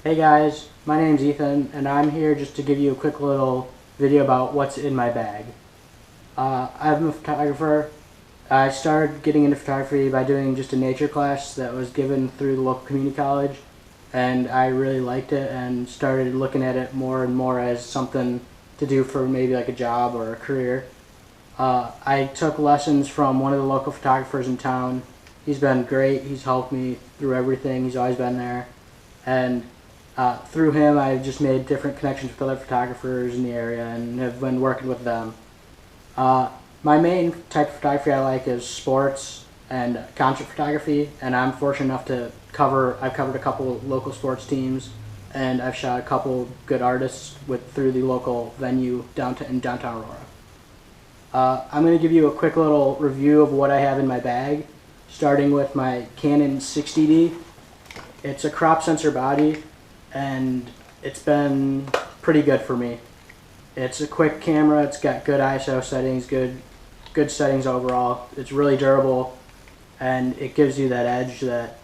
Hey guys, my name's Ethan and I'm here just to give you a quick little video about what's in my bag. I'm a photographer. I started getting into photography by doing just a nature class that was given through the local community college, and I really liked it and started looking at it more and more as something to do for maybe like a job or a career. I took lessons from one of the local photographers in town. He's been great. He's helped me through everything. He's always been there. And through him, I've just made different connections with other photographers in the area and have been working with them. My main type of photography I like is sports and concert photography, and I'm fortunate enough to I've covered a couple local sports teams, and I've shot a couple good artists through the local venue in downtown Aurora. I'm going to give you a quick little review of what I have in my bag, starting with my Canon 60D. It's a crop sensor body, and it's been pretty good for me. It's a quick camera. It's got good ISO settings, good settings overall. It's really durable, and it gives you that edge that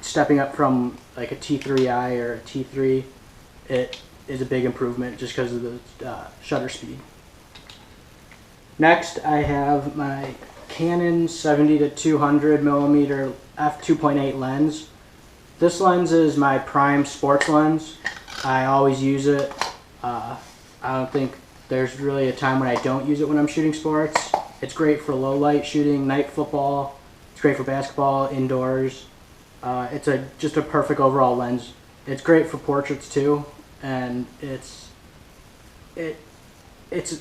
stepping up from like a T3i or a T3, it is a big improvement just because of the shutter speed. Next, I have my Canon 70-200 millimeter f2.8 lens. This lens is my prime sports lens. I always use it. I don't think there's really a time when I don't use it when I'm shooting sports. It's great for low light shooting, night football. It's great for basketball, indoors. It's just a perfect overall lens. It's great for portraits too, and it's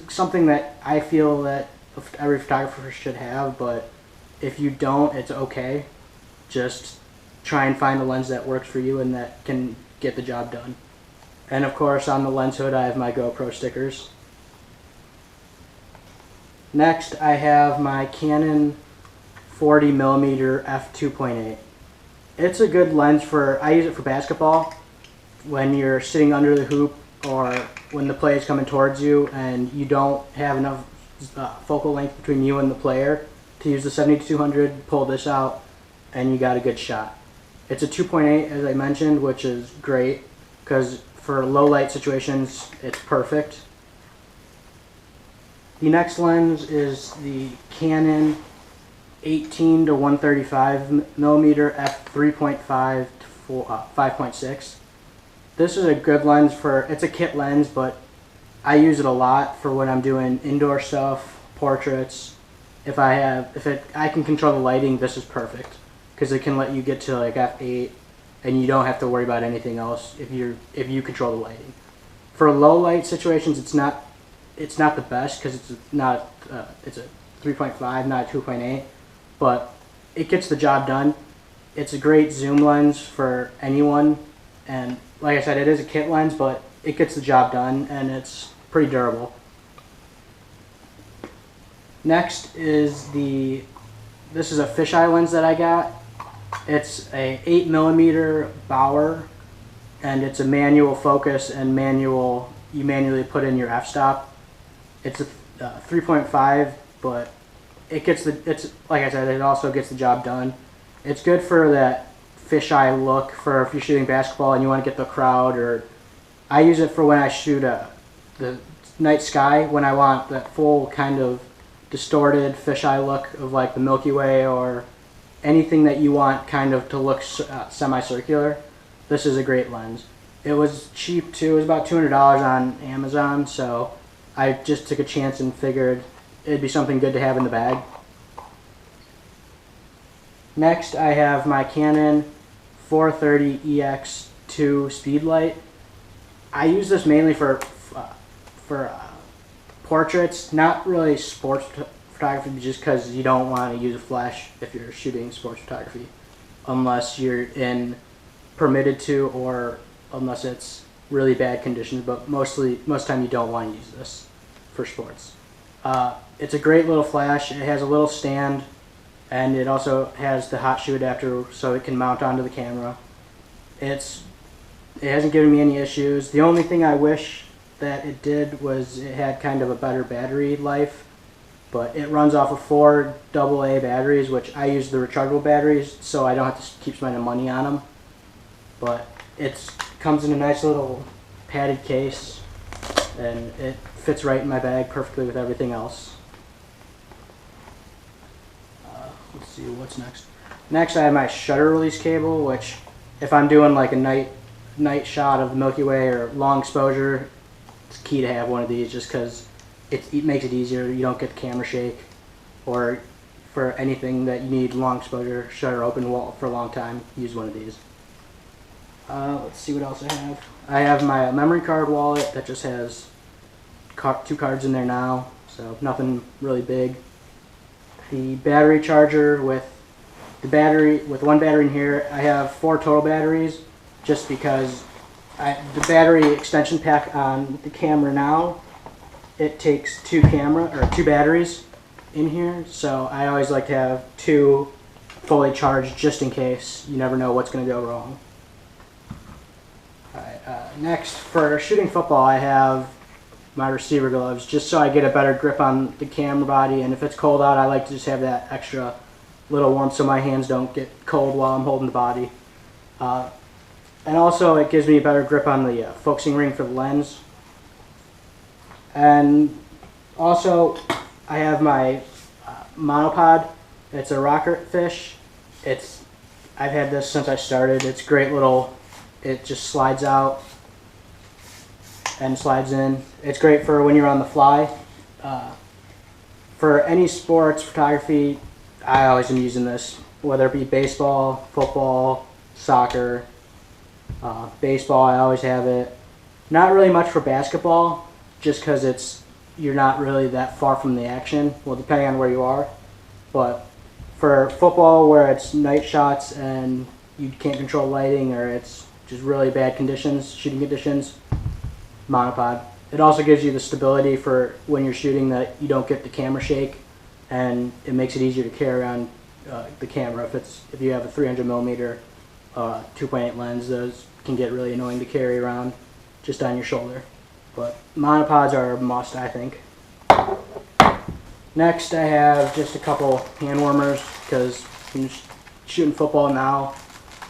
something that I feel that every photographer should have, but if you don't, it's okay. Just try and find a lens that works for you and that can get the job done. And of course, on the lens hood, I have my GoPro stickers. Next, I have my Canon 40mm f2.8. It's a good lens I use it for basketball when you're sitting under the hoop or when the play is coming towards you and you don't have enough focal length between you and the player to use the 70-200, pull this out, and you got a good shot. It's a 2.8, as I mentioned, which is great because for low light situations, it's perfect. The next lens is the Canon 18-135mm f3.5 to 5.6. This is a good lens it's a kit lens, but I use it a lot for when I'm doing indoor stuff, portraits. If I can control the lighting, this is perfect because it can let you get to like f8 and you don't have to worry about anything else if you control the lighting. For low light situations, it's not the best because it's a 3.5, not a 2.8, but it gets the job done. It's a great zoom lens for anyone, and like I said, it is a kit lens, but it gets the job done and it's pretty durable. Next is this is a fisheye lens that I got. It's a 8mm Bauer, and it's a manual focus and you manually put in your f-stop. It's a 3.5, but it's like I said, it also gets the job done. It's good for that fisheye look for if you're shooting basketball and you want to get the crowd, or I use it for when I shoot the night sky when I want that full kind of distorted fisheye look of like the Milky Way or anything that you want kind of to look semicircular. This is a great lens. It was cheap too. It was about $200 on Amazon, so I just took a chance and figured it'd be something good to have in the bag. Next, I have my Canon 430EX2 Speedlight. I use this mainly for portraits, not really sports photography, just because you don't want to use a flash if you're shooting sports photography, unless you're permitted to or unless it's really bad conditions, but most time you don't want to use this for sports. It's a great little flash. It has a little stand, and it also has the hot shoe adapter so it can mount onto the camera. It hasn't given me any issues. The only thing I wish that it did was it had kind of a better battery life, but it runs off of 4 AA batteries, which I use the rechargeable batteries, so I don't have to keep spending money on them. But it's comes in a nice little padded case, and it fits right in my bag perfectly with everything else. Let's see what's next. Next, I have my shutter release cable, which if I'm doing like a night shot of the Milky Way or long exposure, it's key to have one of these just because it makes it easier. You don't get the camera shake, or for anything that you need long exposure, shutter open for a long time, use one of these. Let's see what else I have. I have my memory card wallet that just has 2 cards in there now, so nothing really big. The battery charger with one battery in here. I have 4 total batteries just because the battery extension pack on the camera now, it takes 2 batteries in here, so I always like to have 2 fully charged just in case. You never know what's going to go wrong. Next, for shooting football, I have my receiver gloves just so I get a better grip on the camera body, and if it's cold out, I like to just have that extra little warmth so my hands don't get cold while I'm holding the body. And also it gives me a better grip on the focusing ring for the lens. And also I have my monopod. It's a rocket fish. I've had this since I started. It's great little, it just slides out and slides in. It's great for when you're on the fly. For any sports photography, I always am using this, whether it be baseball, football, soccer, baseball, I always have it. Not really much for basketball, just because you're not really that far from the action, well, depending on where you are. But for football, where it's night shots and you can't control lighting, or it's just really bad conditions, shooting conditions, monopod. It also gives you the stability for when you're shooting, that you don't get the camera shake, and it makes it easier to carry around the camera. If you have a 300mm 2.8 lens, those can get really annoying to carry around just on your shoulder. But monopods are a must, I think. Next, I have just a couple hand warmers, because when you're shooting football now,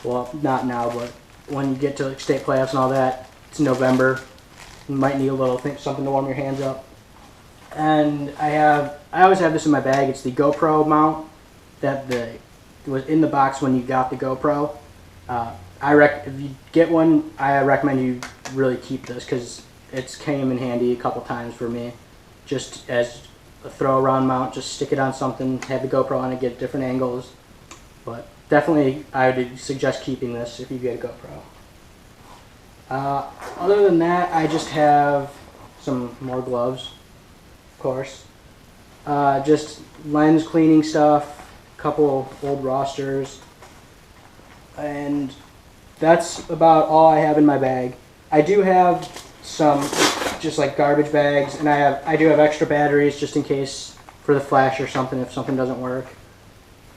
well, not now, but when you get to like state playoffs and all that, it's November. You might need a little something to warm your hands up. And I always have this in my bag. It's the GoPro mount that was in the box when you got the GoPro. If you get one, I recommend you really keep this, because it's came in handy a couple times for me. Just as a throw around mount, just stick it on something, have the GoPro on it, get different angles. But definitely I would suggest keeping this if you get a GoPro. Other than that, I just have some more gloves, of course. Just lens cleaning stuff, a couple old rosters, and that's about all I have in my bag. I do have some just like garbage bags, and I do have extra batteries just in case for the flash or something if something doesn't work.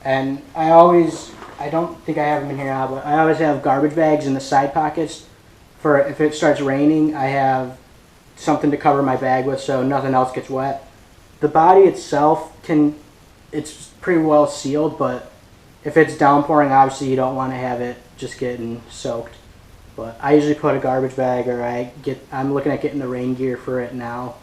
And I don't think I have them in here now, but I always have garbage bags in the side pockets for if it starts raining. I have something to cover my bag with so nothing else gets wet. The body itself it's pretty well sealed, but if it's downpouring, obviously you don't want to have it just getting soaked. But I usually put a garbage bag, or I'm looking at getting the rain gear for it now.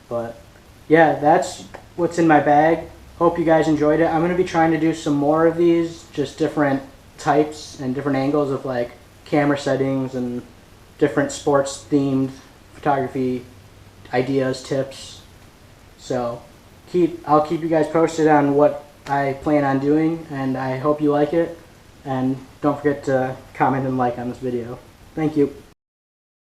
But yeah, that's what's in my bag. Hope you guys enjoyed it. I'm going to be trying to do some more of these, just different types and different angles of like camera settings and different sports themed photography ideas, tips. So I'll keep you guys posted on what I plan on doing, and I hope you like it. And don't forget to comment and like on this video. Thank you.